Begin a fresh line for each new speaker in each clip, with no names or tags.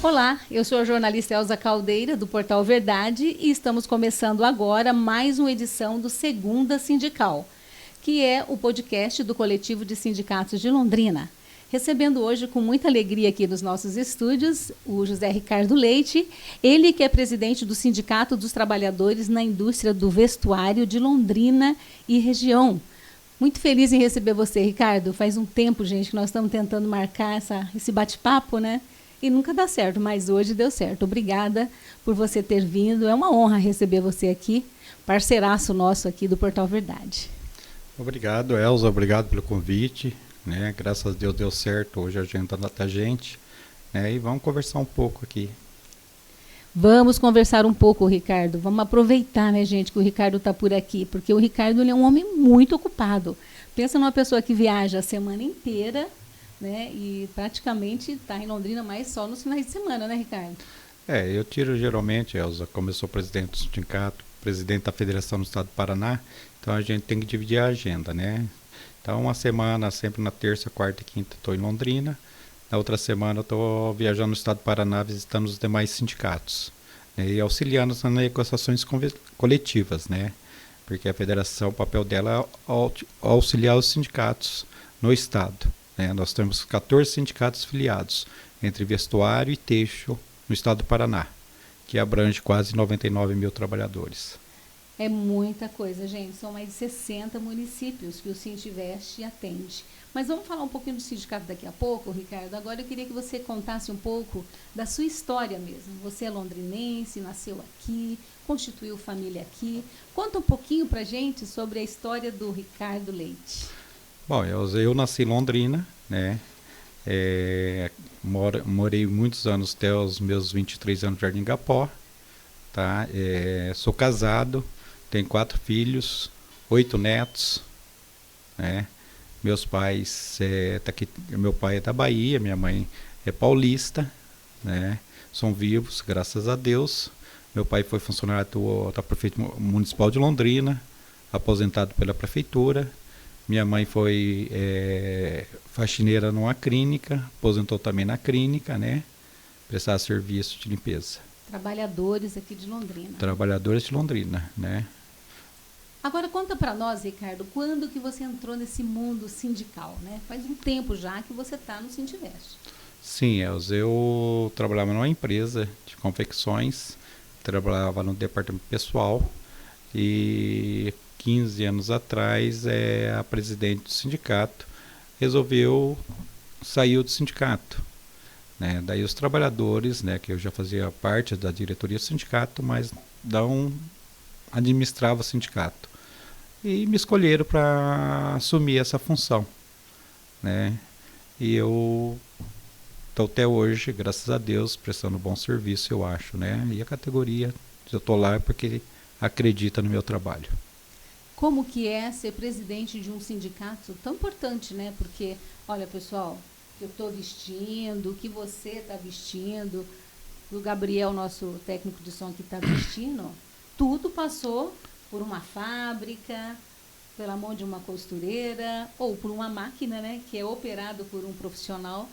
Olá, eu sou a jornalista Elza Caldeira, do Portal Verdade, e estamos começando agora mais uma edição do Segunda Sindical, que é o podcast do Coletivo de Sindicatos de Londrina. Recebendo hoje com muita alegria aqui nos nossos estúdios o José Ricardo Leite, ele que é presidente do Sindicato dos Trabalhadores na Indústria do Vestuário de Londrina e região. Muito feliz em receber você, Ricardo. Faz um tempo, gente, que nós estamos tentando marcar esse bate-papo, né? E nunca dá certo, mas hoje deu certo. Obrigada por você ter vindo. É uma honra receber você aqui, parceiraço nosso aqui do Portal Verdade.
Obrigado, Elza. Obrigado pelo convite. Né? Graças a Deus deu certo. Hoje a agenda está a gente. Né? E vamos conversar um pouco aqui.
Vamos conversar um pouco, Ricardo. Vamos aproveitar, né, gente, que o Ricardo está por aqui, porque o Ricardo ele é um homem muito ocupado. Pensa numa pessoa que viaja a semana inteira, né, e praticamente está em Londrina, mas só nos finais de semana, né, Ricardo?
Eu tiro geralmente, Elza, como eu sou presidente do sindicato, presidente da federação no estado do Paraná, então a gente tem que dividir a agenda, né? Então uma semana, sempre na terça, quarta e quinta, estou em Londrina. Na outra semana eu estou viajando no estado do Paraná, visitando os demais sindicatos, né, e auxiliando nas negociações coletivas, né? Porque a federação, o papel dela é auxiliar os sindicatos no estado. Né? Nós temos 14 sindicatos filiados, entre vestuário e têxtil, no estado do Paraná, que abrange quase 99 mil trabalhadores.
É muita coisa, gente. São mais de 60 municípios que o Sintiveste atende. Mas vamos falar um pouquinho do sindicato daqui a pouco, Ricardo. Agora eu queria que você contasse um pouco da sua história mesmo. Você é londrinense, nasceu aqui, constituiu família aqui. Conta um pouquinho pra gente sobre a história do Ricardo Leite.
Bom, eu nasci em Londrina, né? Morei muitos anos, até os meus 23 anos no Jardim Gapó. Tá? Sou casado, tenho 4 filhos, 8 netos, né? Meus pais, tá aqui, meu pai é da Bahia, minha mãe é paulista, né? São vivos, graças a Deus. Meu pai foi funcionário da Prefeitura Municipal de Londrina, aposentado pela Prefeitura. Minha mãe foi faxineira numa clínica, aposentou também na clínica, né? Prestar serviço de limpeza.
Trabalhadores aqui de Londrina.
Trabalhadores de Londrina, né?
Agora conta para nós, Ricardo, quando que você entrou nesse mundo sindical, né? Faz um tempo já que você está no Sintiveste.
Sim, Elza, eu trabalhava numa empresa de confecções, trabalhava no departamento pessoal e 15 anos atrás a presidente do sindicato resolveu sair do sindicato. Né? Daí os trabalhadores, né, que eu já fazia parte da diretoria do sindicato, mas não administrava o sindicato. E me escolheram para assumir essa função. Né? E eu estou até hoje, graças a Deus, prestando bom serviço, eu acho. Né? E a categoria, eu estou lá porque acredita no meu trabalho.
Como que é ser presidente de um sindicato tão importante, né? Porque, olha, pessoal, eu estou vestindo, o que você está vestindo, o Gabriel, nosso técnico de som que está vestindo, tudo passou por uma fábrica, pela mão de uma costureira, ou por uma máquina, né, que é operado por um profissional,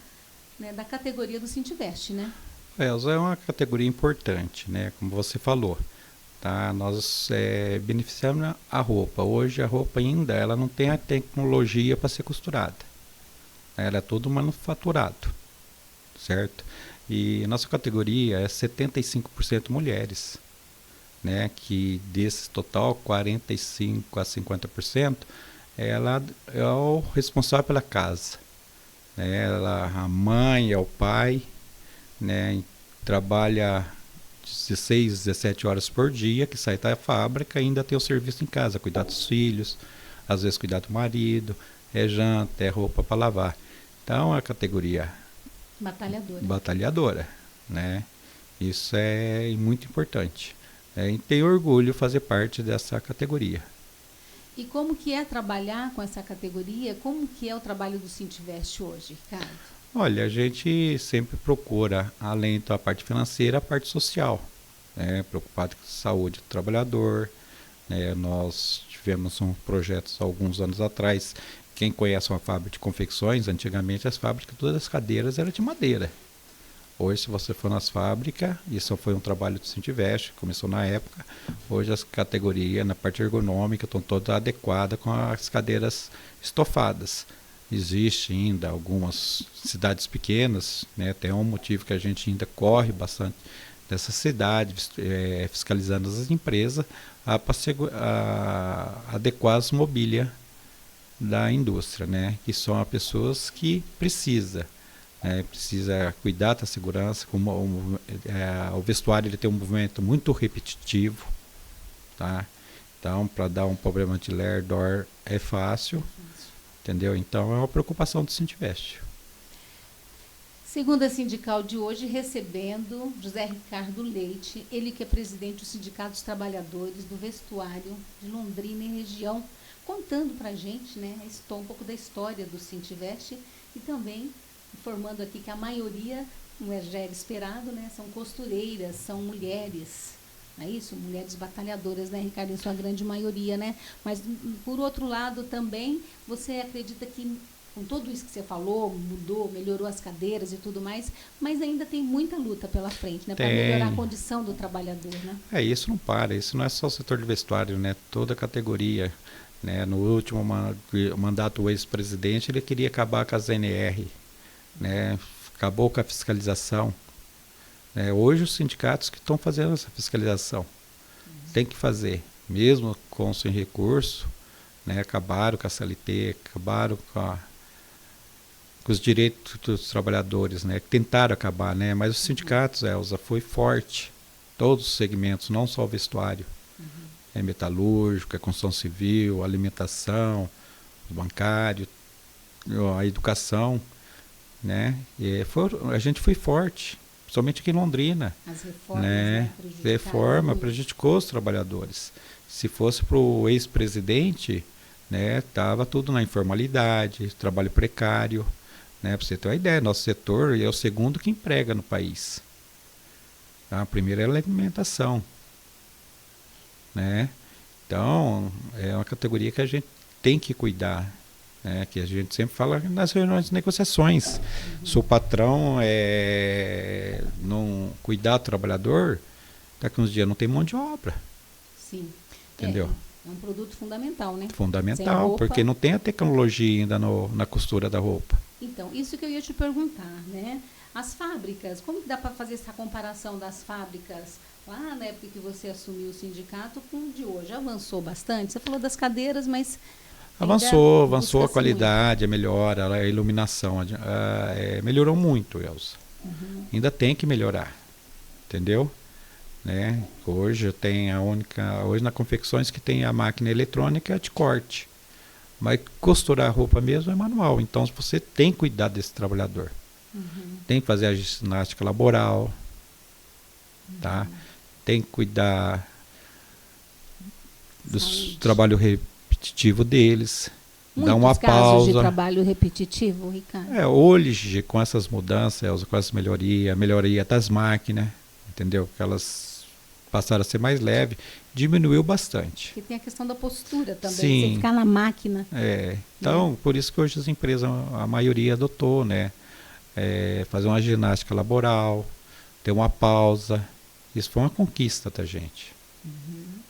né, da categoria do Sintiveste, né?
Elza, é uma categoria importante, né, como você falou. Tá? Nós beneficiamos a roupa. Hoje a roupa ainda ela não tem a tecnologia para ser costurada. Ela é tudo manufaturado, certo? E nossa categoria é 75% mulheres, né? Que desse total 45% a 50% ela é o responsável pela casa, né? A mãe é o pai, né? Trabalha 16, 17 horas por dia, que sai da fábrica e ainda tem o serviço em casa, cuidar dos filhos, às vezes cuidar do marido, janta, roupa para lavar. Então, a categoria batalhadora, né? Isso é muito importante. E tenho orgulho de fazer parte dessa categoria.
E como que é trabalhar com essa categoria? Como que é o trabalho do Sintiveste hoje, Ricardo?
Olha, a gente sempre procura, além da parte financeira, a parte social. Né? Preocupado com a saúde do trabalhador. Né? Nós tivemos um projeto há alguns anos atrás. Quem conhece uma fábrica de confecções, antigamente as fábricas, todas as cadeiras eram de madeira. Hoje, se você for nas fábricas, isso foi um trabalho do Sintivest, começou na época. Hoje as categorias, na parte ergonômica, estão todas adequadas com as cadeiras estofadas. Existe ainda algumas cidades pequenas, né, tem um motivo que a gente ainda corre bastante dessa cidade, fiscalizando as empresas, a adequar as mobílias da indústria, né, que são as pessoas que precisam. Precisa cuidar da segurança, o vestuário ele tem um movimento muito repetitivo, tá? Então, para dar um problema de ler, dor é fácil, entendeu? Então, é uma preocupação do Sintivest.
Segunda sindical de hoje, recebendo José Ricardo Leite, ele que é presidente do Sindicato dos Trabalhadores do Vestuário de Londrina e região, contando para a gente, né, um pouco da história do Sintivest e também informando aqui que a maioria, não é já era esperado, né, são costureiras, são mulheres, não é isso? Mulheres batalhadoras, né, Ricardo, em sua grande maioria, né? Mas, por outro lado, também, você acredita que, com tudo isso que você falou, mudou, melhorou as cadeiras e tudo mais, mas ainda tem muita luta pela frente, né, para melhorar a condição do trabalhador, né?
Isso não para, isso não é só o setor de vestuário, né, toda a categoria, né, no último mandato do ex-presidente, ele queria acabar com a ZNR, né, acabou com a fiscalização. Hoje os sindicatos que estão fazendo essa fiscalização tem que fazer, mesmo com sem recurso, né, acabaram com a CLT, acabaram com os direitos dos trabalhadores, né, tentaram acabar, né, mas os sindicatos, Elza, foi forte, todos os segmentos, não só o vestuário, metalúrgico, construção civil, alimentação, bancário, a educação, né? A gente foi forte, principalmente aqui em Londrina.
As reformas,
né? Reforma prejudicou os trabalhadores. Se fosse para o ex-presidente, né, tava tudo na informalidade, trabalho precário, né? Para você ter uma ideia, nosso setor é o segundo que emprega no país. Tá? A primeira é a alimentação, né? Então, é uma categoria que a gente tem que cuidar. Que a gente sempre fala nas reuniões de negociações. Se o patrão não cuidar do trabalhador, daqui uns dias não tem mão de obra.
Sim.
Entendeu?
É um produto fundamental, né?
Fundamental, porque não tem a tecnologia ainda na costura da roupa.
Então, isso que eu ia te perguntar, né? As fábricas, como que dá para fazer essa comparação das fábricas lá na época que você assumiu o sindicato com o de hoje? Avançou bastante? Você falou das cadeiras, mas...
Avançou a qualidade, a melhora, a iluminação, melhorou muito, Elza. Ainda tem que melhorar, entendeu? Né? Hoje hoje na confecções que tem a máquina eletrônica de corte, mas costurar a roupa mesmo é manual, então você tem que cuidar desse trabalhador. Tem que fazer a ginástica laboral, tá? Tem que cuidar do trabalho repetitivo deles, dar uma pausa. Muitos casos de
trabalho repetitivo, Ricardo?
Hoje, com essas mudanças, com essa melhoria das máquinas, entendeu? Que elas passaram a ser mais leves, diminuiu bastante.
E tem a questão da postura também,
Sim.
Você ficar na máquina.
Então, por isso que hoje as empresas, a maioria adotou, né? Fazer uma ginástica laboral, ter uma pausa. Isso foi uma conquista da gente.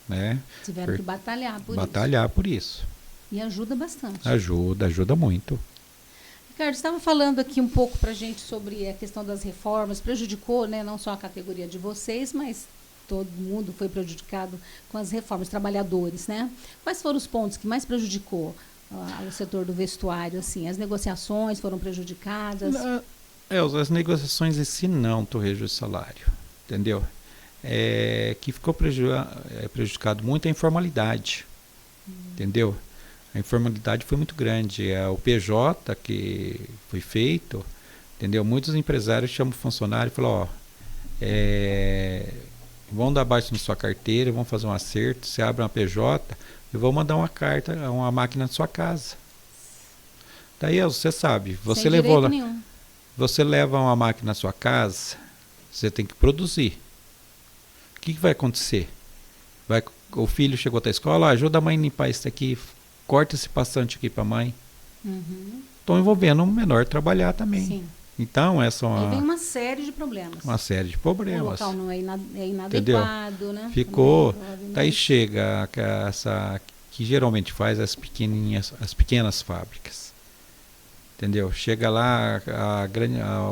Né?
Tiveram que batalhar
por isso.
E ajuda bastante.
Ajuda muito.
Ricardo, você estava falando aqui um pouco para a gente sobre a questão das reformas. Prejudicou, né, não só a categoria de vocês, mas todo mundo foi prejudicado com as reformas, trabalhadores, né? Quais foram os pontos que mais prejudicou o setor do vestuário? Assim, as negociações foram prejudicadas?
As negociações em si não, Torrejo de salário, entendeu? Que ficou prejudicado muito a informalidade, entendeu? A informalidade foi muito grande. O PJ que foi feito, entendeu? Muitos empresários chamam o funcionário e falam, vão dar baixo na sua carteira, vão fazer um acerto, você abre uma PJ e vão mandar uma carta, uma máquina na sua casa. Daí você sabe, você leva uma máquina na sua casa, você tem que produzir. O que vai acontecer? O filho chegou da escola, ajuda a mãe a limpar isso aqui, corta esse passante aqui para a mãe. Estão envolvendo o menor trabalhar também.
Sim.
Então, essa é
Aí vem uma série de problemas.
uma série de
O
problemas.
local não é
Entendeu?
inadequado, né?
Ficou.
Também, provavelmente.
Daí chega essa que geralmente faz as pequenas fábricas. Entendeu? Chega lá,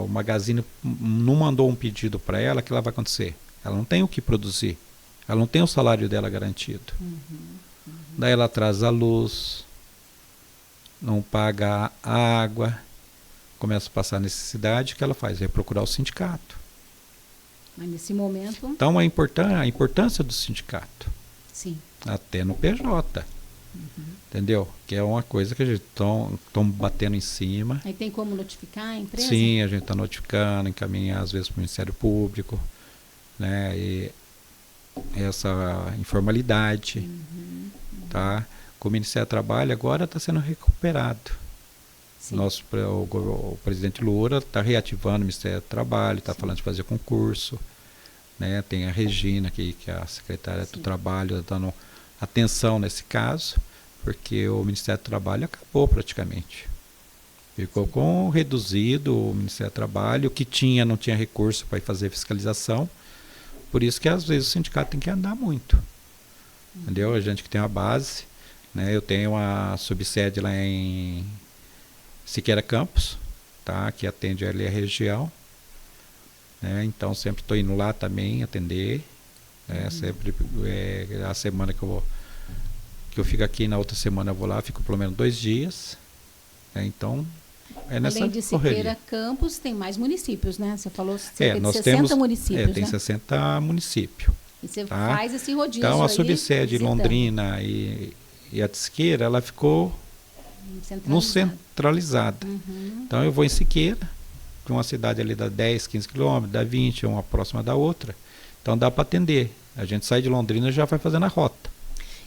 o Magazine não mandou um pedido para ela, o que ela vai acontecer? Ela não tem o que produzir. Ela não tem o salário dela garantido. Daí ela atrasa a luz, não paga a água, começa a passar necessidade, o que ela faz? É procurar o sindicato.
Mas nesse momento,
Então a importância do sindicato,
sim.
até no PJ. Entendeu? Que é uma coisa que a gente estão batendo em cima.
Aí tem como notificar a empresa?
Sim, a gente está notificando, encaminhar às vezes para o Ministério Público, né? E essa informalidade, tá? Com o Ministério do Trabalho agora está sendo recuperado.
Sim.
O presidente Lula está reativando o Ministério do Trabalho, está falando de fazer concurso, né? Tem a Regina, que é a secretária do Trabalho, dando atenção nesse caso, porque o Ministério do Trabalho acabou praticamente. Ficou com reduzido o Ministério do Trabalho, o que tinha, não tinha recurso para fazer fiscalização, por isso que às vezes o sindicato tem que andar muito. Entendeu? A gente que tem uma base, né? Eu tenho uma subsede lá em Siqueira Campos, tá? Que atende ali a região, né? Então sempre estou indo lá também atender, né? Sempre a semana que eu fico aqui, na outra semana eu vou lá, fico pelo menos 2 dias, né? Então é nessa
Além de
correria.
Siqueira Campos, tem mais municípios, né? Você falou cerca de
Nós
60
temos,
municípios,
tem
né?
60 municípios.
E você
tá?
faz esse rodízio
Então a
aí,
subsede
visitando.
Londrina e a de Siqueira, ela ficou no centralizada. Então eu vou em Siqueira, que é uma cidade ali dá 10, 15 quilômetros, dá 20, uma próxima da outra. Então dá para atender. A gente sai de Londrina e já vai fazendo a rota.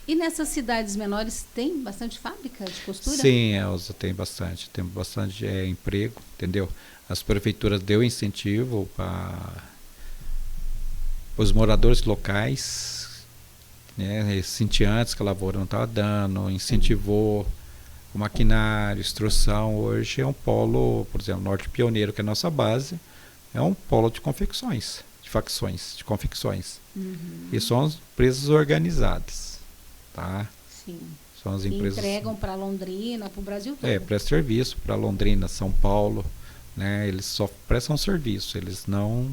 E nessas cidades menores tem bastante fábrica de costura?
Sim, Elza, tem bastante emprego, entendeu? As prefeituras deu incentivo para os moradores locais, né, cintiantes que a lavoura não estava dando, incentivou o maquinário, instrução. Hoje é um polo, por exemplo, Norte Pioneiro, que é a nossa base, é um polo de confecções, de confecções. E são as empresas organizadas, tá?
Sim.
São as
E
empresas
entregam para Londrina, para o Brasil todo.
presta serviço para Londrina, São Paulo, né? Eles só prestam serviço, eles não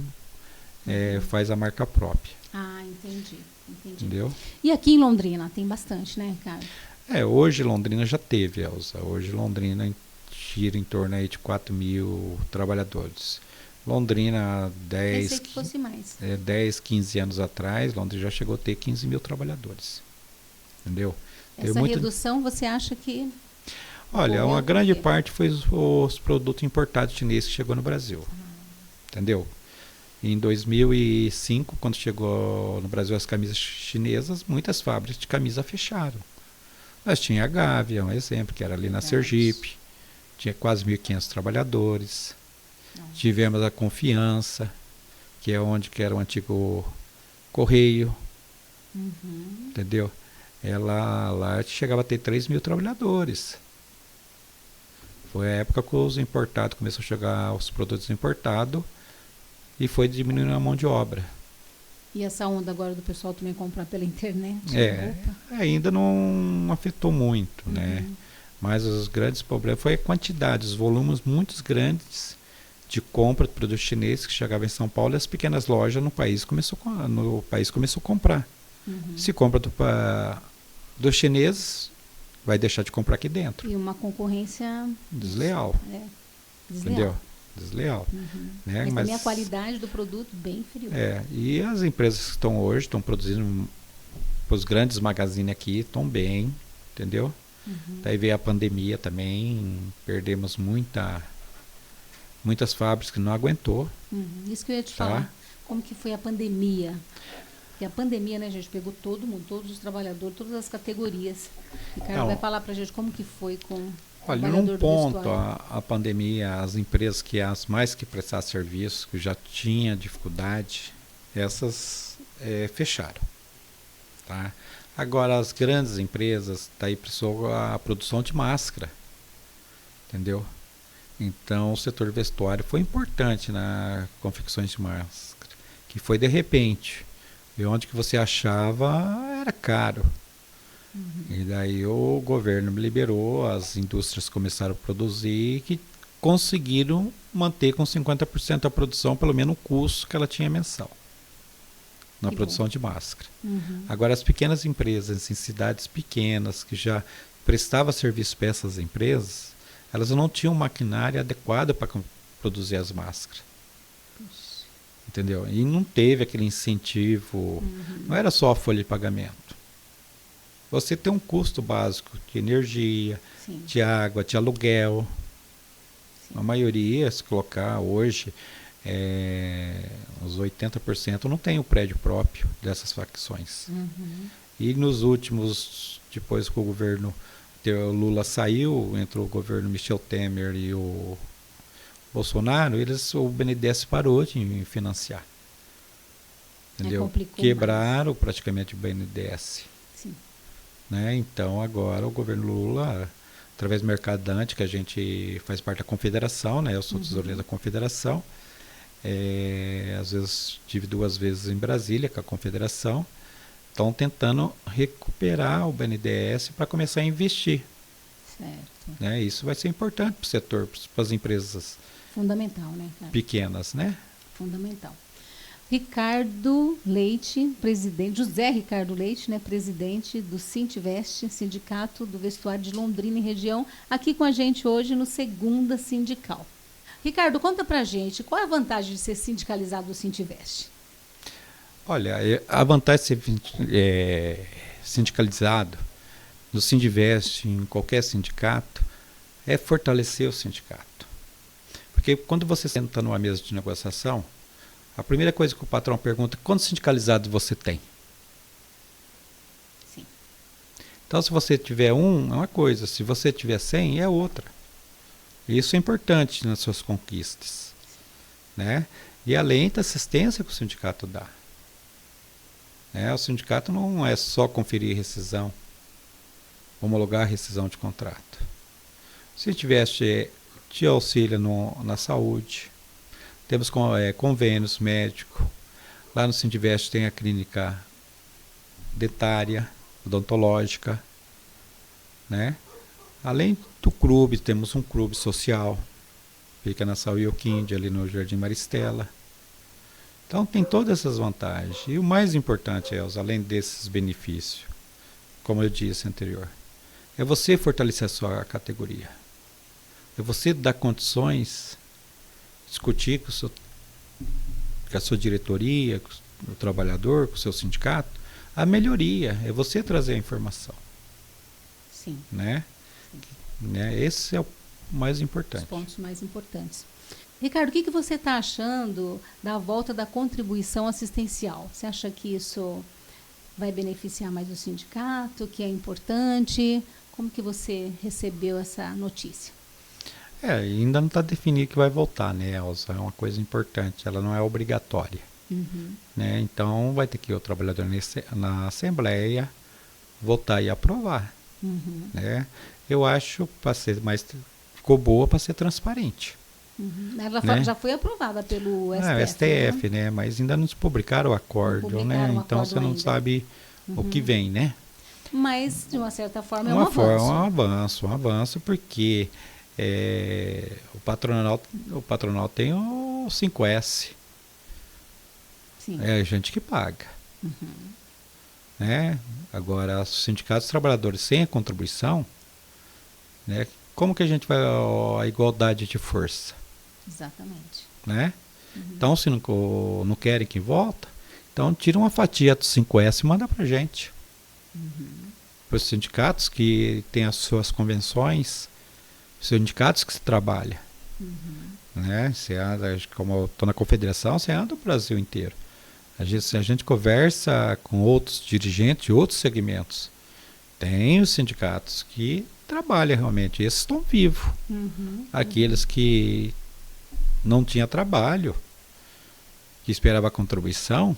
faz a marca própria.
Ah, entendi.
Entendeu?
E aqui em Londrina tem bastante, né, Ricardo?
Hoje Londrina já teve, Elza. Hoje Londrina gira em torno aí de 4.000 trabalhadores. Londrina,
Pensei que fosse mais.
10, 15 anos atrás, Londrina já chegou a ter 15.000 trabalhadores. Entendeu?
Essa redução, você acha que...
Olha, uma grande parte foi os produtos importados chineses que chegou no Brasil. Entendeu? Em 2005, quando chegou no Brasil as camisas chinesas, muitas fábricas de camisa fecharam. Nós tinha a Gávea, um exemplo, que era ali na Sergipe. Tinha quase 1.500 trabalhadores. Tivemos a Confiança, que é onde que era o antigo Correio. Entendeu? Lá chegava a ter 3.000 trabalhadores. Foi a época que os importados começaram a chegar os produtos importados e foi diminuindo a mão de obra.
E essa onda agora do pessoal também comprar pela internet?
Ainda não afetou muito, né? Mas os grandes problemas foi a quantidade, os volumes muito grandes de compra de produtos chineses que chegavam em São Paulo e as pequenas lojas no país começou a comprar. Se compra dos chineses, vai deixar de comprar aqui dentro.
E uma concorrência
desleal. Entendeu? Desleal. Né?
Mas também a qualidade do produto bem inferior.
E as empresas que estão hoje, estão produzindo, os grandes magazines aqui estão bem, entendeu? Daí veio a pandemia também, perdemos muitas fábricas que não aguentou.
Isso que eu ia te falar. Como que foi a pandemia? Porque a pandemia, né, gente, pegou todo mundo, todos os trabalhadores, todas as categorias. O Ricardo vai falar pra gente como que foi com...
Olha, num ponto, a pandemia, as empresas as mais que prestassem serviço, que já tinha dificuldade, essas fecharam. Tá? Agora, as grandes empresas, daí precisou a produção de máscara. Entendeu? Então, o setor vestuário foi importante na confecções de máscara, que foi de repente. E onde que você achava era caro. E daí o governo liberou, as indústrias começaram a produzir e que conseguiram manter com 50% da produção, pelo menos o custo que ela tinha mensal, na
Que
produção
bom.
de máscara. Agora, as pequenas empresas em cidades pequenas, que já prestavam serviço para essas empresas, elas não tinham maquinária adequada para produzir as máscaras.
Puxa.
Entendeu? E não teve aquele incentivo, não era só a folha de pagamento. Você tem um custo básico de energia,
Sim.
de água, de aluguel.
Sim.
A maioria, se colocar hoje, uns 80% não tem o prédio próprio dessas facções. E nos últimos, depois que o governo, o Lula saiu, entrou o governo Michel Temer e o Bolsonaro, o BNDES parou de financiar. Entendeu? Quebraram praticamente o BNDES.
Sim.
Né? Então agora o governo Lula, através do Mercadante, que a gente faz parte da confederação, né? Eu sou tesoureiro da confederação, às vezes tive 2 vezes em Brasília com a confederação, estão tentando recuperar o BNDES para começar a investir.
Certo.
Né? Isso vai ser importante para o setor, para as empresas
Fundamental, né?
pequenas, né?
Fundamental. Ricardo Leite, presidente, José Ricardo Leite, né, presidente do Sintivest, Sindicato do Vestuário de Londrina e região, aqui com a gente hoje no Segunda Sindical. Ricardo, conta pra gente, qual é a vantagem de ser sindicalizado do Sintivest?
Olha, a vantagem de ser sindicalizado no Sindivest, em qualquer sindicato, é fortalecer o sindicato. Porque quando você senta numa mesa de negociação, a primeira coisa que o patrão pergunta é: quantos sindicalizados você tem?
Sim.
Então, se você tiver um, é uma coisa. Se você tiver 100, é outra. Isso é importante nas suas conquistas. Né? E além da assistência que o sindicato dá. O sindicato não é só conferir rescisão, homologar a rescisão de contrato. Se tivesse te auxília na saúde, temos convênios médicos. Lá no Sindivest tem a clínica dentária, odontológica. Né? Além do clube, temos um clube social. Fica na Saúl Ioquinde, ali no Jardim Maristela. Então tem todas essas vantagens. E o mais importante, Elza, além desses benefícios, como eu disse anterior, é você fortalecer a sua categoria. É você dar condições, discutir com a sua diretoria, com o trabalhador, com o seu sindicato, a melhoria. É você trazer a informação.
Sim.
Né? Esse é o mais importante.
Os pontos mais importantes. Ricardo, o que você está achando da volta da contribuição assistencial? Você acha que isso vai beneficiar mais o sindicato, que é importante? Como que você recebeu essa notícia?
Ainda não está definido que vai voltar, né, Elza? É uma coisa importante, ela não é obrigatória. Né? Então vai ter que o trabalhador na Assembleia votar e aprovar. Né? Eu acho ficou boa para ser transparente.
Ela
né?
já foi aprovada pelo STF.
O STF, né? Mas ainda não se publicaram o acordo, né? Então você não sabe o que vem, né?
Mas, de uma certa forma, é um avanço.
Um avanço, porque o patronal tem o 5S.
Sim.
É a gente que paga. Né? Agora, os sindicatos trabalhadores sem a contribuição, né? Como que a gente vai a igualdade de força?
Exatamente.
Né? Então, se não querem que volta, então tira uma fatia do 5S e manda para a gente. Para os sindicatos que têm as suas convenções, sindicatos que se trabalham. Né? Você anda, como eu estou na confederação, você anda o Brasil inteiro. A gente conversa com outros dirigentes de outros segmentos. Tem os sindicatos que trabalham realmente, esses estão vivos. Aqueles que não tinham trabalho, que esperava a contribuição,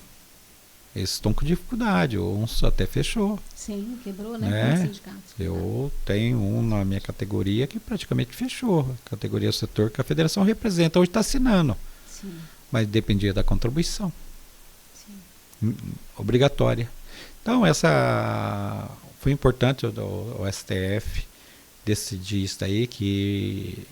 Eles estão com dificuldade, uns até fechou.
Sim, quebrou, né?
Né?
Com sindicatos.
Eu tenho um na minha categoria que praticamente fechou. A categoria do setor que a federação representa, hoje está assinando.
Sim,
Mas dependia da contribuição
sim.
obrigatória. Então, essa foi importante o STF decidir isso aí, que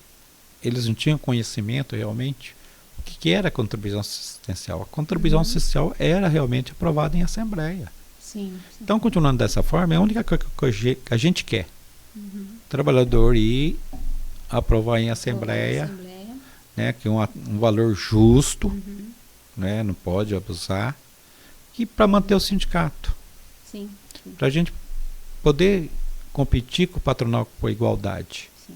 eles não tinham conhecimento realmente o que era a contribuição assistencial. A contribuição assistencial era realmente aprovada em assembleia.
Sim, sim.
Então, continuando dessa forma, é a única coisa que a gente quer. Trabalhador ir aprovar em assembleia, né, que é um valor justo, né, não pode abusar, e para manter o sindicato.
Sim, sim.
Para a gente poder competir com o patronal por igualdade.
Sim.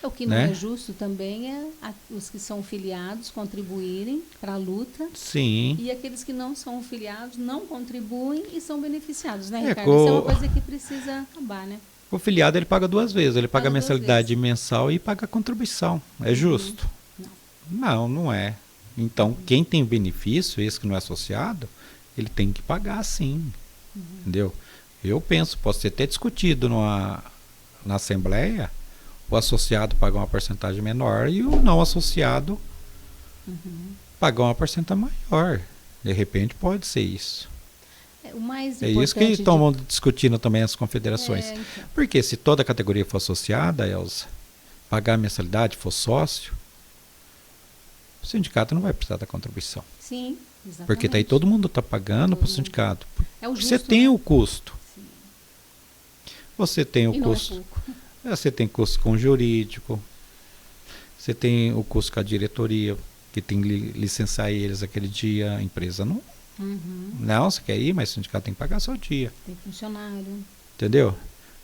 O que não
né?
é justo também é os que são filiados contribuírem para a luta.
Sim.
E aqueles que não são filiados não contribuem e são beneficiados, né,
É,
Ricardo? Isso é uma coisa que precisa acabar, né?
O filiado ele paga duas vezes, ele paga a
Paga duas
mensalidade mensal e paga a contribuição. É justo? Não, não é. Então, quem tem benefício, esse que não é associado, ele tem que pagar sim. Entendeu? Eu penso, posso ter até discutido na Assembleia, o associado pagar uma porcentagem menor e o não associado pagar uma porcentagem maior. De repente pode ser isso.
O mais
É
importante
isso que estão discutindo também as confederações.
Então.
Porque se toda a categoria for associada, Elza, pagar a mensalidade, for sócio, o sindicato não vai precisar da contribuição.
Sim, exatamente.
Porque daí todo mundo está pagando para o sindicato.
É o justo,
você tem o custo.
Sim.
Você tem o custo.
Não é pouco.
Você tem custo com o jurídico. Você tem o custo com a diretoria, que tem que licenciar eles aquele dia. A empresa não. Não, você quer ir, mas o sindicato tem que pagar seu dia.
Tem funcionário.
Entendeu?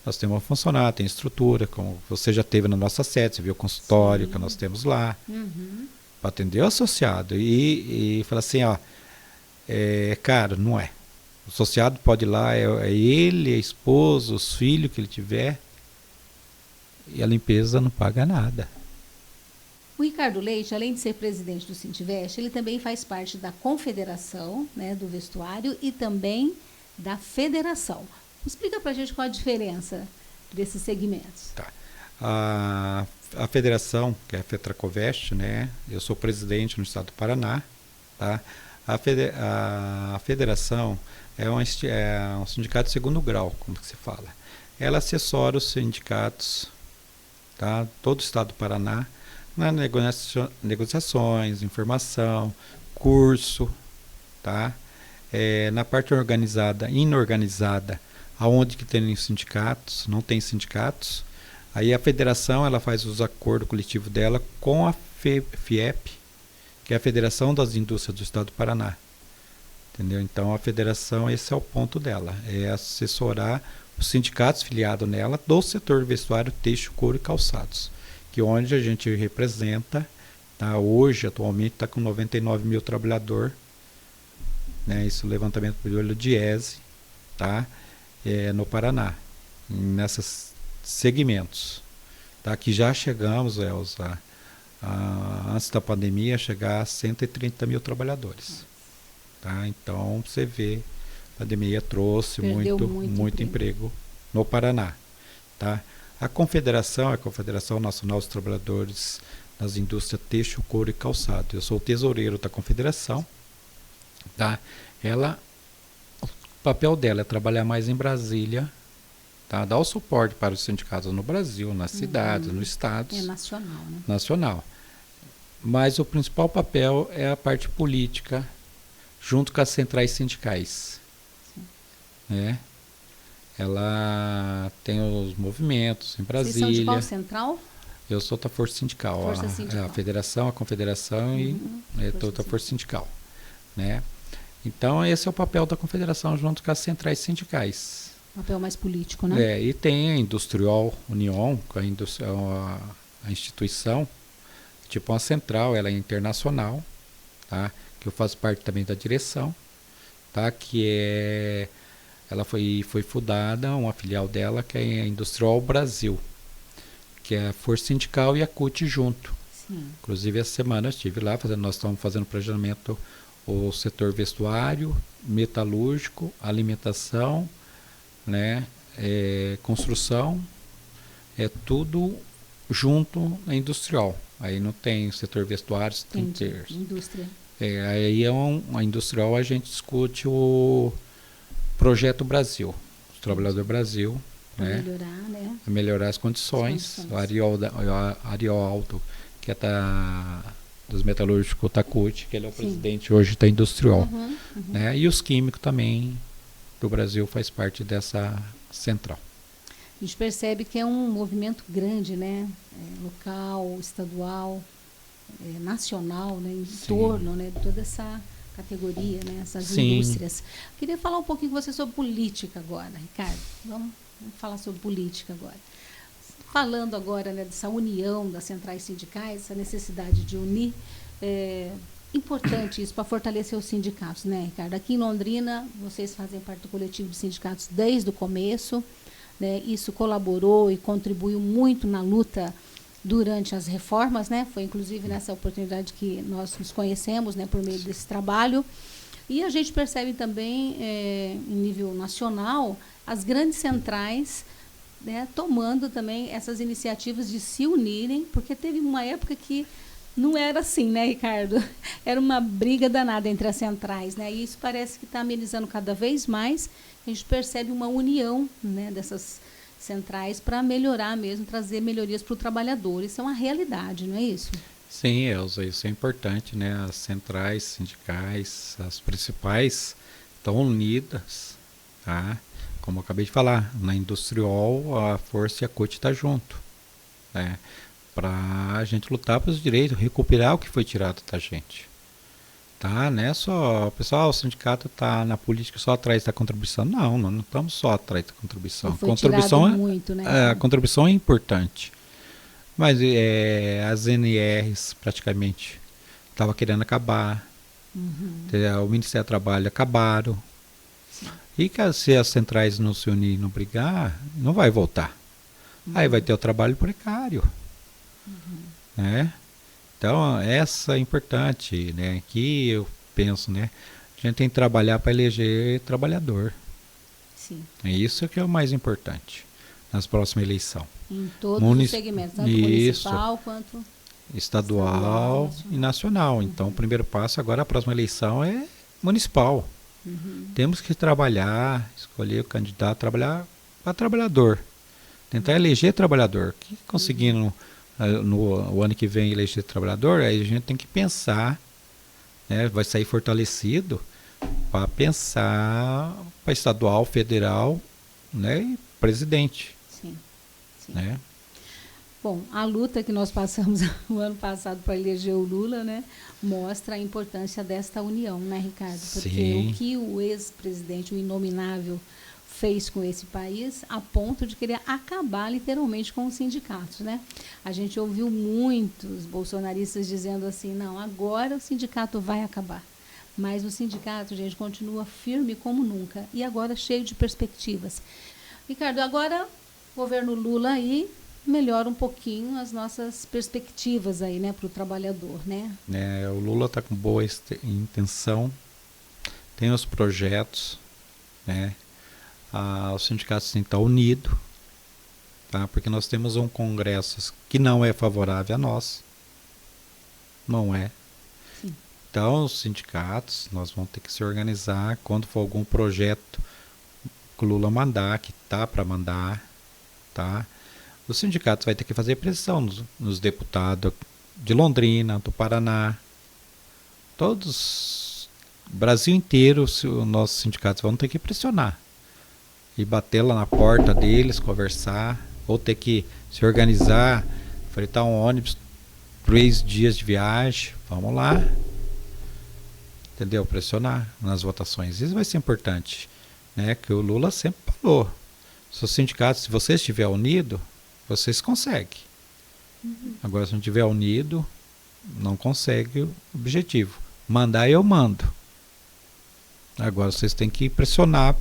Nós temos um funcionário, tem estrutura, como você já teve na nossa sede, você viu o consultório que nós temos lá, para atender o associado. E falar assim, ó, cara, não é. O associado pode ir lá, é ele, a esposa, os filhos que ele tiver, e a limpeza não paga nada.
O Ricardo Leite, além de ser presidente do Sintivest, ele também faz parte da confederação, né, do vestuário e também da federação. Explica para a gente qual a diferença desses segmentos.
Tá. A federação, que é a FETRACOVEST, né, eu sou presidente no estado do Paraná. Tá? A federação é um sindicato de segundo grau, como que se fala. Ela assessora os sindicatos, tá, todo o estado do Paraná, nas negociações, informação, curso, tá? Na parte organizada, inorganizada, aonde que tem sindicatos, não tem sindicatos, aí a federação ela faz os acordos coletivos dela com a FIEP, que é a Federação das Indústrias do Estado do Paraná. Entendeu? Então a federação, esse é o ponto dela, é assessorar os sindicatos filiados nela do setor vestuário, têxtil, couro e calçados, que onde a gente representa, tá? Hoje, atualmente, está com 99 mil trabalhadores, né? Isso é o levantamento pelo Diese, tá? No Paraná, nesses segmentos, tá? Que já chegamos, Elza, antes da pandemia, a chegar a 130 mil trabalhadores. Tá? Então, você vê, a pandemia trouxe muito emprego no Paraná. Tá? A Confederação é a Confederação Nacional dos Trabalhadores das Indústrias Têxtil, Couro e Calçado. Eu sou o tesoureiro da Confederação. Tá? O papel dela é trabalhar mais em Brasília, tá? Dar o suporte para os sindicatos no Brasil, nas cidades, nos estados.
É nacional, né?
Nacional. Mas o principal papel é a parte política, junto com as centrais sindicais. Né? Ela tem os movimentos em Brasília.
Vocês são de qual central?
Eu sou da Força Sindical.
Força Sindical.
A federação, a confederação e toda a Força Sindical. Né? Então, esse é o papel da confederação junto com as centrais sindicais.
Papel mais político, né?
E tem a Industrial Union, a instituição, tipo uma central, ela é internacional, tá? Que eu faço parte também da direção, tá? Que ela foi fundada, uma filial dela, que é a Industrial Brasil, que é a Força Sindical e a CUT junto.
Sim.
Inclusive, essa semana eu estive lá, nós estamos fazendo planejamento o setor vestuário, metalúrgico, alimentação, né, construção, é tudo junto na industrial. Aí não tem setor vestuário, tem que ter.
Indústria.
Aí a industrial a gente discute o Projeto Brasil, o Trabalhador Brasil, né?
Melhorar, né?
Melhorar as condições. O Ariel Alto, que é dos metalúrgicos Takuti, que ele é o presidente hoje da industrial. Né? E os químicos também do Brasil faz parte dessa central.
A gente percebe que é um movimento grande, né? Local, estadual, nacional, né? Em torno, né? De toda essa categoria, né? Essas indústrias. Queria falar um pouquinho com você sobre política agora, Ricardo. Vamos falar sobre política agora. Falando agora, né, dessa união das centrais sindicais, essa necessidade de unir, importante isso para fortalecer os sindicatos, né, Ricardo? Aqui em Londrina, vocês fazem parte do coletivo de sindicatos desde o começo, né? Isso colaborou e contribuiu muito na luta durante as reformas, né? Foi inclusive nessa oportunidade que nós nos conhecemos, né, por meio desse trabalho. E a gente percebe também, em nível nacional, as grandes centrais, né, tomando também essas iniciativas de se unirem, porque teve uma época que não era assim, né, Ricardo? Era uma briga danada entre as centrais, né? E isso parece que está amenizando cada vez mais. A gente percebe uma união, né, dessas centrais para melhorar mesmo, trazer melhorias para o trabalhador. Isso é uma realidade, não é isso?
Sim, Elza, isso é importante, né? As centrais sindicais, as principais, estão unidas, tá? Como eu acabei de falar, na industrial a Força e a CUT estão junto, né? Para a gente lutar pelos direitos, recuperar o que foi tirado da gente. Tá, né? Só, pessoal, o sindicato está na política só atrás da contribuição. Não, não estamos só atrás da contribuição.
Foi contribuição muito, né?
A contribuição é importante. Mas as NRs praticamente estavam querendo acabar. O Ministério do Trabalho acabaram. Sim. E se as centrais não se unirem e não brigar, não vai voltar. Aí vai ter o trabalho precário. Né? Então, essa é importante, né? Aqui eu penso, né? A gente tem que trabalhar para eleger trabalhador.
Sim.
É isso que é o mais importante nas próximas eleições.
Em todos os segmentos, tanto municipal quanto
estadual e nacional. Então, o primeiro passo agora, a próxima eleição é municipal. Temos que trabalhar, escolher o candidato, trabalhar para trabalhador. Tentar eleger trabalhador. Que conseguindo no ano que vem eleger trabalhador, aí a gente tem que pensar, né, vai sair fortalecido para pensar para estadual, federal, né, e presidente.
Sim.
Né?
Bom, a luta que nós passamos o ano passado para eleger o Lula, né, mostra a importância desta união, né, Ricardo? Porque
Sim.
o que o ex-presidente, o inominável, fez com esse país, a ponto de querer acabar literalmente com os sindicatos, né? A gente ouviu muitos bolsonaristas dizendo assim, não, agora o sindicato vai acabar. Mas o sindicato, gente, continua firme como nunca e agora cheio de perspectivas. Ricardo, agora o governo Lula aí melhora um pouquinho as nossas perspectivas aí, né, para o trabalhador, né?
O Lula está com boa intenção, tem os projetos, né? Os sindicatos têm que estar unidos, tá? Porque nós temos um congresso que não é favorável a nós, não é.
Sim.
Então, os sindicatos, nós vamos ter que se organizar quando for algum projeto que o Lula mandar, que tá para mandar, tá? Os sindicatos vai ter que fazer pressão nos deputados de Londrina, do Paraná, todos, Brasil inteiro, os nossos sindicatos vão ter que pressionar. E bater lá na porta deles, conversar, ou ter que se organizar, fretar um ônibus, 3 dias de viagem, vamos lá. Entendeu? Pressionar nas votações. Isso vai ser importante, né? Que o Lula sempre falou. Se os sindicatos, se vocês estiverem unidos, vocês conseguem. Agora, se não estiver unido, não consegue o objetivo. Mandar, eu mando. Agora, vocês têm que pressionar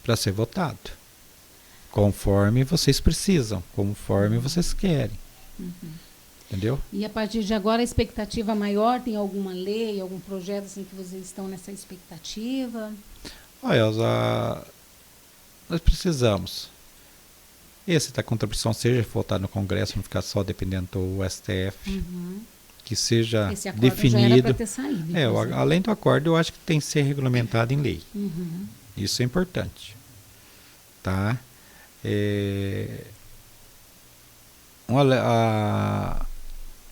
para ser votado, conforme vocês precisam, conforme vocês querem. Entendeu?
E a partir de agora, a expectativa maior, tem alguma lei, algum projeto assim que vocês estão nessa expectativa?
Olha, Elza, nós precisamos. Esse da contribuição seja votado no Congresso, não ficar só dependendo do STF, que seja
Esse acordo já era
definido.
para ter saído.
Além do acordo, eu acho que tem que ser regulamentado em lei. Isso é importante. Tá?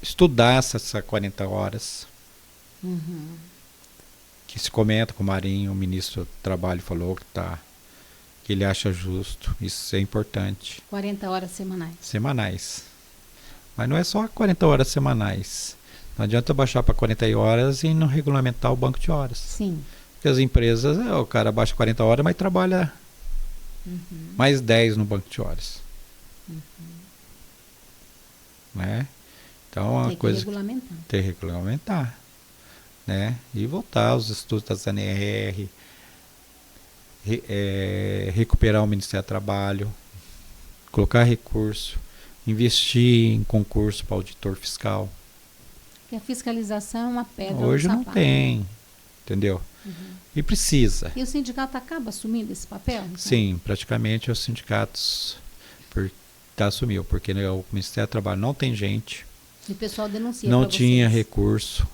Estudar essas 40 horas, que se comenta com o Marinho, o ministro do Trabalho falou que ele acha justo, isso é importante.
40 horas semanais.
Semanais. Mas não é só 40 horas semanais. Não adianta baixar para 40 horas e não regulamentar o banco de horas.
Sim.
Porque as empresas, o cara baixa 40 horas, mas trabalha mais 10 no banco de horas. Né? Então,
tem que regulamentar.
Tem que regulamentar. Né? E voltar aos estudos da ZNR, recuperar o Ministério do Trabalho, colocar recurso, investir em concurso para auditor fiscal.
Porque a fiscalização é uma pedra
Hoje
no
não
sapato.
tem, entendeu? E precisa.
E o sindicato acaba assumindo esse papel? Então?
Sim, praticamente os sindicatos assumiu, porque o Ministério do Trabalho não tem gente.
E o pessoal denuncia.
Não tinha
vocês.
recurso.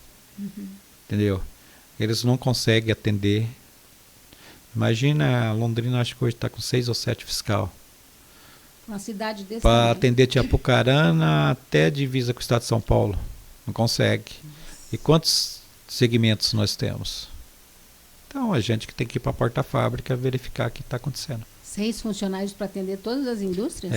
Entendeu? Eles não conseguem atender. Imagina, Londrina acho que hoje está com 6 ou 7 fiscal.
Uma cidade desse
Para
tamanho.
atender de Apucarana até a divisa com o estado de São Paulo. Não consegue. E quantos segmentos nós temos? Então, a gente que tem que ir para a porta-fábrica verificar o que está acontecendo.
6 funcionários para atender todas as indústrias?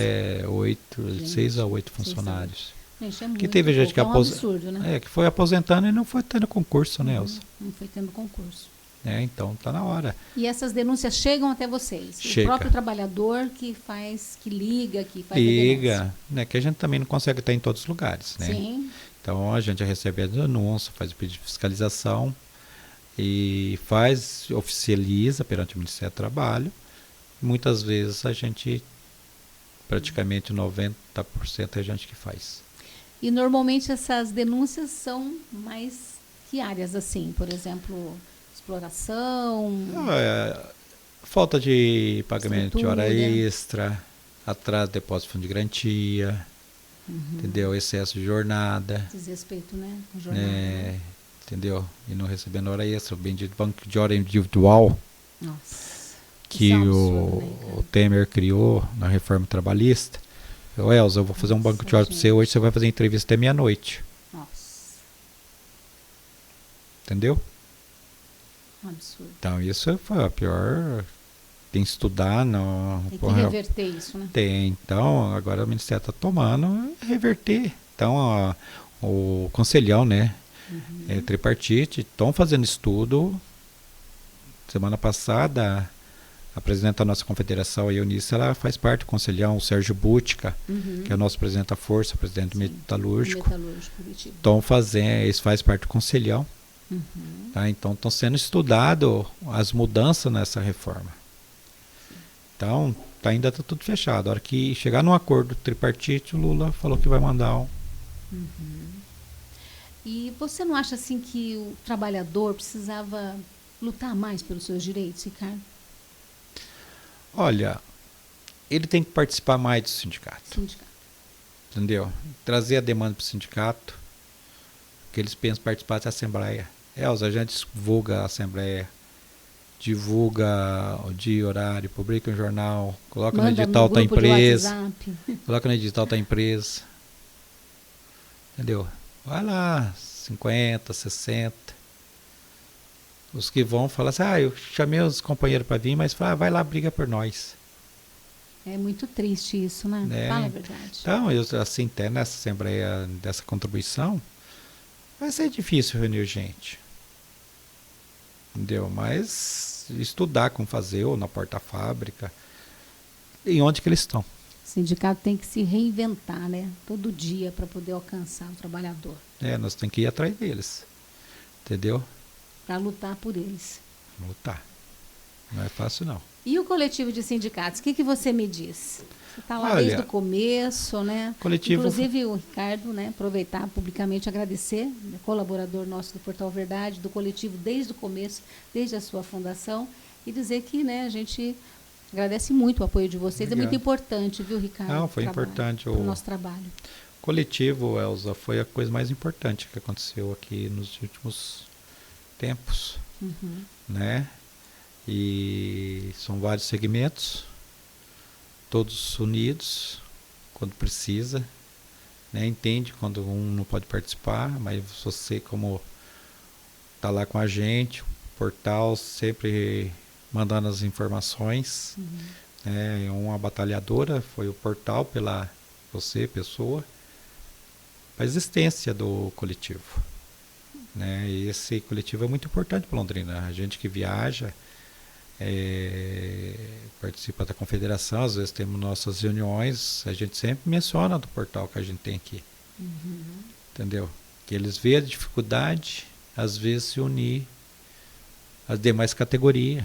6 a 8 funcionários.
Gente, é muito
Que teve gente que
é um absurdo, né?
que foi aposentando e não foi tendo concurso, né, Elza?
Não foi tendo concurso.
Então tá na hora.
E essas denúncias chegam até vocês?
Chega.
O próprio trabalhador que liga, que faz a
Liga, né? Que a gente também não consegue estar em todos os lugares, né?
Sim.
Então a gente recebe a denúncia, faz o pedido de fiscalização e oficializa perante o Ministério do Trabalho. Muitas vezes a gente, praticamente 90% é a gente que faz.
E normalmente essas denúncias são mais que áreas assim? Por exemplo, exploração?
Falta de pagamento de hora
estrutura.
extra, atraso de depósito de fundo de garantia, entendeu? Excesso de jornada.
Desrespeito, né? Com jornada.
Entendeu? E não recebendo hora extra, o bendito banco de hora individual.
Nossa.
Que
Isso é um absurdo, né,
o Temer criou na reforma trabalhista. Elza, eu vou fazer um banco de horas para você, hoje você vai fazer entrevista até meia-noite.
Nossa.
Entendeu?
Um absurdo.
Então isso foi a pior. Tem que estudar.
Tem que reverter isso, né?
Tem. Então, agora o Ministério está tomando reverter. Então, o conselhão, né? Tripartite, estão fazendo estudo. Semana passada, a presidente da nossa confederação, a Eunice, ela faz parte do conselhão, o Sérgio Bútica, que é o nosso presidente da Força, presidente do Metalúrgico. Estão fazendo, eles fazem parte do conselhão. Tá? Então, estão sendo estudadas as mudanças nessa reforma. Então, ainda está tudo fechado. A hora que chegar num acordo tripartite, o Lula falou que vai mandar um.
E você não acha assim que o trabalhador precisava lutar mais pelos seus direitos, Ricardo?
Olha, ele tem que participar mais do sindicato. Entendeu? Trazer a demanda para o sindicato, que eles pensam participar da Assembleia. Elza, a gente divulga a Assembleia, divulga o dia, horário, publica um jornal, coloca no edital da empresa. Coloca no edital da empresa. Entendeu? Vai lá, 50, 60. Os que vão falar assim, eu chamei os companheiros para vir, mas vai lá, briga por nós.
É muito triste isso, né? Fala a verdade.
Então, assim, até nessa Assembleia, dessa contribuição, vai ser difícil reunir gente. Entendeu? Mas estudar como fazer, ou na porta-fábrica, e onde que eles estão.
O sindicato tem que se reinventar, né? Todo dia para poder alcançar o trabalhador.
Nós temos que ir atrás deles. Entendeu?
Para lutar por eles.
Lutar. Não é fácil, não.
E o coletivo de sindicatos, o que você me diz? Você está lá desde o começo, né?
Coletivo...
Inclusive o Ricardo, né, aproveitar publicamente agradecer, né, colaborador nosso do Portal Verdade, do coletivo desde o começo, desde a sua fundação, e dizer que, né, a gente agradece muito o apoio de vocês.
Obrigado.
É muito importante, viu, Ricardo?
Não, foi importante
o nosso trabalho.
Coletivo, Elza, foi a coisa mais importante que aconteceu aqui nos últimos tempos, né? E são vários segmentos, todos unidos quando precisa, né? Entende quando um não pode participar, mas você, como está lá com a gente, o portal sempre mandando as informações, né? Uma batalhadora foi o portal pela você, pessoa, a existência do coletivo, né? E esse coletivo é muito importante para Londrina. A gente que viaja, participa da confederação, às vezes temos nossas reuniões, a gente sempre menciona do portal que a gente tem aqui, entendeu? Que eles veem a dificuldade, às vezes, se unir às demais categorias,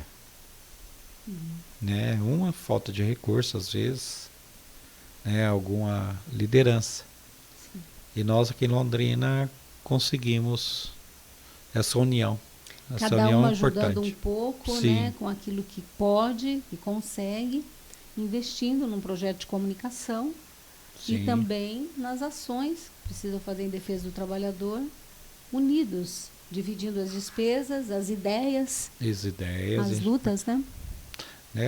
né? Uma falta de recurso, às vezes, né? Alguma liderança. Sim. E nós aqui em Londrina conseguimos essa união.
Cada um ajudando um pouco, né, com aquilo que pode e consegue, investindo num projeto de comunicação. Sim. E também nas ações que precisam fazer em defesa do trabalhador, unidos, dividindo as despesas, as ideias, as lutas, né?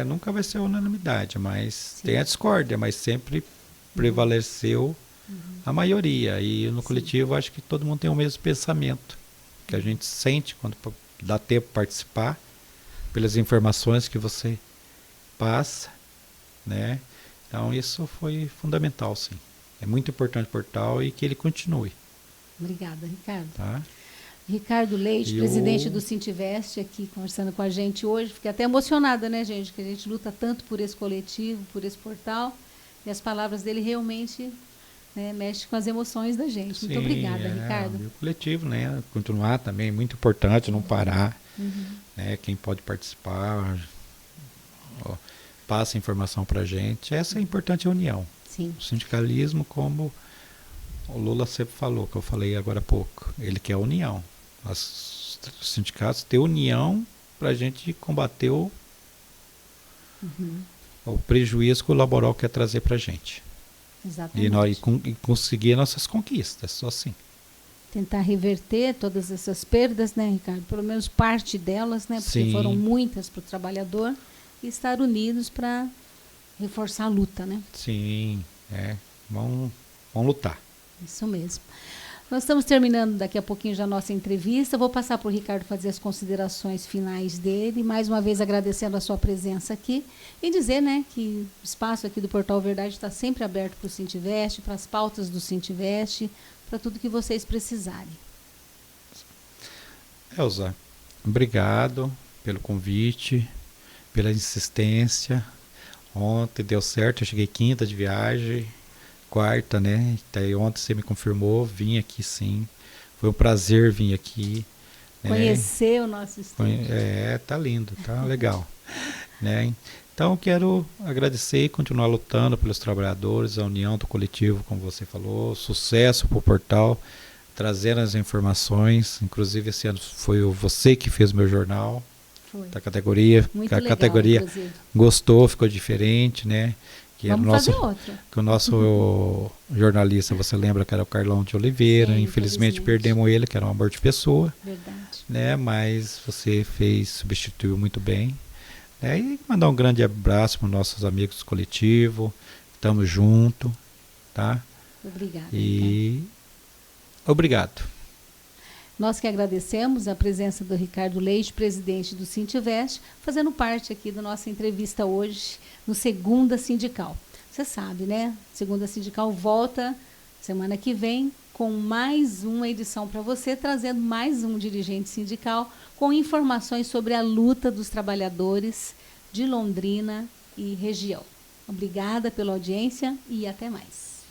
Nunca vai ser unanimidade, mas sim, tem a discórdia, mas sempre prevaleceu a maioria. E no coletivo acho que todo mundo tem o mesmo pensamento, que a gente sente quando dá tempo de participar, pelas informações que você passa, né? Então isso foi fundamental, sim. É muito importante o portal e que ele continue.
Obrigada, Ricardo.
Tá?
Ricardo Leite, presidente do Sintivest, aqui conversando com a gente hoje. Fiquei até emocionada, né, gente? Que a gente luta tanto por esse coletivo, por esse portal. E as palavras dele realmente, né, mexem com as emoções da gente. Sim, muito obrigada, Ricardo.
O coletivo, né? Continuar também, muito importante, não parar. Né, quem pode participar, passa informação para a gente. Essa é a importante união.
Sim.
O sindicalismo, como o Lula sempre falou, que eu falei agora há pouco, ele quer a união. Os sindicatos têm união para a gente combater o prejuízo que o laboral quer trazer para a gente.
Exatamente.
E conseguir nossas conquistas, só assim.
Tentar reverter todas essas perdas, né, Ricardo? Pelo menos parte delas, né? Porque foram muitas para o trabalhador, e estar unidos para reforçar a luta, né?
Sim, vamos lutar.
Isso mesmo. Nós estamos terminando daqui a pouquinho já a nossa entrevista. Vou passar para o Ricardo fazer as considerações finais dele. Mais uma vez agradecendo a sua presença aqui. E dizer, né, que o espaço aqui do Portal Verdade está sempre aberto para o Sintivest, para as pautas do Sintivest, para tudo que vocês precisarem.
Elza, obrigado pelo convite, pela insistência. Ontem deu certo, eu cheguei quinta de viagem, quarta, né? Até ontem você me confirmou, vim aqui sim. Foi um prazer vir aqui.
Conhecer o nosso estúdio.
Tá lindo, tá legal. Né? Então, quero agradecer e continuar lutando pelos trabalhadores, a união do coletivo, como você falou, sucesso para o portal, trazendo as informações. Inclusive, esse ano foi você que fez o meu jornal.
Foi.
Da categoria.
Muito
a
legal,
categoria
inclusive.
Gostou, ficou diferente, né? Que
Vamos fazer outra.
Que o nosso jornalista, você lembra que era o Carlão de Oliveira, infelizmente perdemos ele, que era um amor de pessoa.
Verdade.
Né? Mas você substituiu muito bem. Né? E mandar um grande abraço para os nossos amigos do coletivo. Estamos juntos. Tá?
Obrigada.
E obrigado.
Nós que agradecemos a presença do Ricardo Leite, presidente do Sintivest, fazendo parte aqui da nossa entrevista hoje no Segunda Sindical. Você sabe, né? Segunda Sindical volta semana que vem com mais uma edição para você, trazendo mais um dirigente sindical com informações sobre a luta dos trabalhadores de Londrina e região. Obrigada pela audiência e até mais.